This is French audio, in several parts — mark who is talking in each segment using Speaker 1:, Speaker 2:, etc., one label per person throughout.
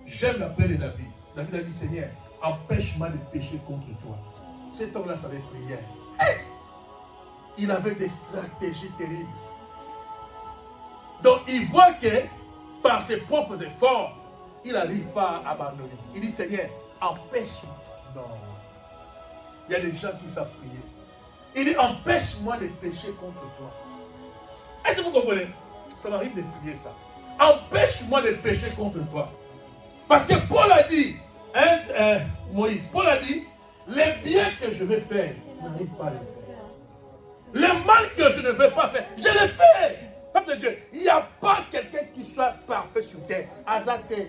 Speaker 1: J'aime la paix de David. David a dit, Seigneur, empêche-moi de pécher contre toi. Cet homme-là savait prier. Il avait des stratégies terribles. Donc il voit que par ses propres efforts, il n'arrive pas à abandonner. Il dit, Seigneur, empêche-moi. Non. Il y a des gens qui savent prier. Il dit, empêche-moi de pécher contre toi. Est-ce que vous comprenez? Ça m'arrive de prier ça. Empêche-moi de pécher contre toi. Parce que Paul a dit, Moïse, Paul a dit, les biens que je vais faire, je n'arrive pas à les faire. Le mal que je ne veux pas faire, je le fais. Peuple de Dieu, il n'y a pas quelqu'un qui soit parfait sur terre. Azate.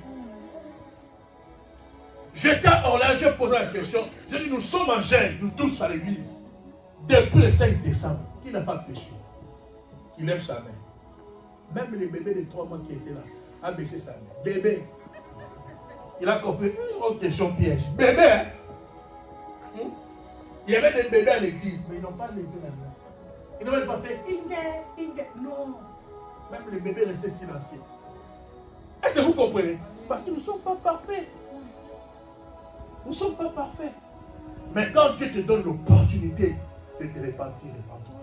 Speaker 1: J'étais en là, je posé la question. Je dis, nous sommes en jeûne, nous tous à l'église. Depuis le 5 décembre, qui n'a pas péché? Qui lève sa main. Même les bébés de 3 mois qui étaient là, a baissé sa main. Bébé. Il a compris, autre question piège. Bébé, hein? Il y avait des bébés à l'église, mais ils n'ont pas levé la main. Ils n'ont même pas fait Inge. Non. Même les bébés restaient silencieux. Est-ce que vous comprenez? Parce que nous ne sommes pas parfaits. Nous ne sommes pas parfaits. Mais quand Dieu te donne l'opportunité de te repentir, répands-toi.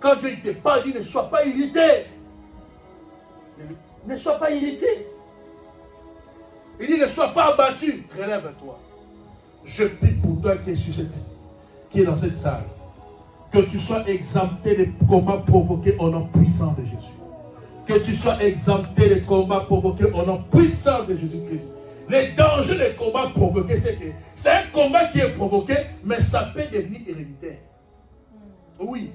Speaker 1: Quand Dieu te parle, il dit ne sois pas irrité. Ne sois pas irrité. Il dit ne sois pas abattu. Relève-toi. Je prie pour toi qui est dans cette salle. Que tu sois exempté des combats provoqués au nom puissant de Jésus. Que tu sois exempté des combats provoqués au nom puissant de Jésus-Christ. Les dangers des combats provoqués, c'est que c'est un combat qui est provoqué, mais ça peut devenir héréditaire. Oui.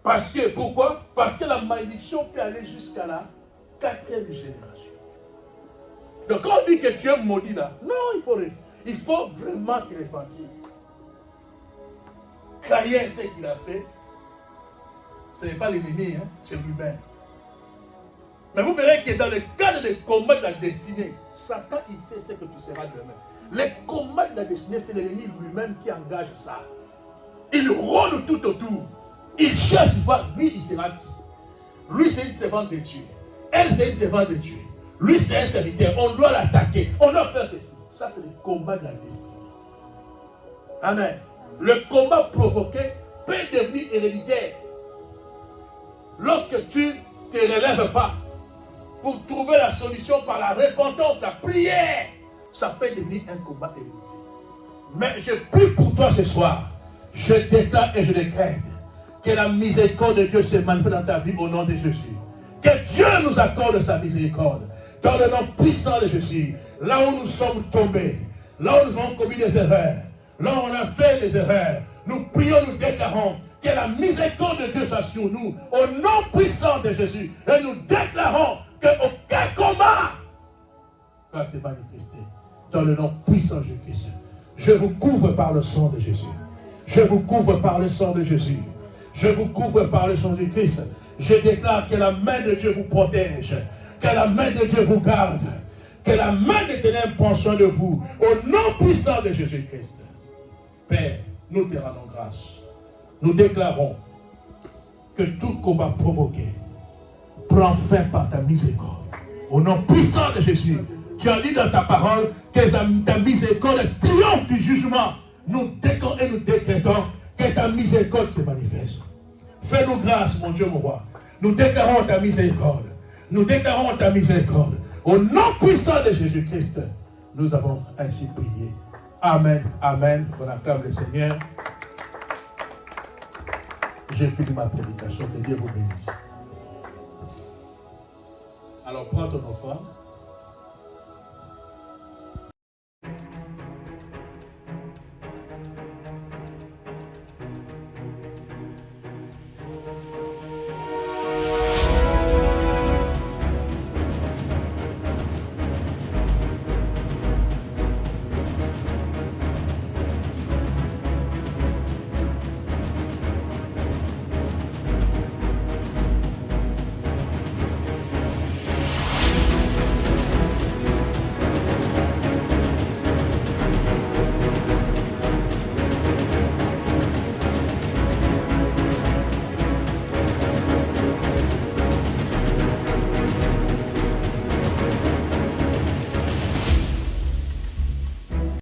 Speaker 1: Parce que, pourquoi? Parce que la malédiction peut aller jusqu'à la 4e génération. Donc quand on dit que tu es maudit là, non, il faut vraiment te repentir. Caïn, ce qu'il a fait, ce n'est pas l'ennemi, hein, c'est lui-même. Mais vous verrez que dans le cadre des combats de la destinée, Satan, il sait ce que tu seras demain. Les combats de la destinée, c'est l'ennemi lui-même qui engage ça. Il rôde tout autour. Il cherche, il voit, lui, il sera qui? Lui, c'est une servante de Dieu. Elle, c'est une servante de Dieu. Lui, c'est un serviteur. On doit l'attaquer. On doit faire ceci. Ça, c'est le combat de la destinée. Amen. Le combat provoqué peut devenir héréditaire. Lorsque tu ne te relèves pas pour trouver la solution par la repentance, la prière, ça peut devenir un combat héréditaire. Mais je prie pour toi ce soir. Je déclare et je décrète que la miséricorde de Dieu se manifeste dans ta vie au nom de Jésus. Que Dieu nous accorde sa miséricorde. Dans le nom puissant de Jésus. Là où nous sommes tombés, là où nous avons commis des erreurs, là où on a fait des erreurs, nous prions, nous déclarons que la miséricorde de Dieu soit sur nous, au nom puissant de Jésus. Et nous déclarons qu'aucun combat va se manifester dans le nom puissant de Jésus. Je vous couvre par le sang de Jésus. Je vous couvre par le sang de Jésus. Je vous couvre par le sang de Christ. Je déclare que la main de Dieu vous protège, que la main de Dieu vous garde, que la main de ténèbres prend soin de vous, au nom puissant de Jésus-Christ. Père, nous te rendons grâce. Nous déclarons que tout combat provoqué prend fin par ta miséricorde. Au nom puissant de Jésus, tu as dit dans ta parole que ta miséricorde triomphe du jugement. Nous déclarons et nous décrétons que ta miséricorde se manifeste. Fais-nous grâce, mon Dieu, mon roi. Nous déclarons ta miséricorde. Nous déclarons ta miséricorde. Au nom puissant de Jésus-Christ, nous avons ainsi prié. Amen, amen. On acclame le Seigneur. J'ai fini ma prédication. Que Dieu vous bénisse. Alors, prends ton offrande.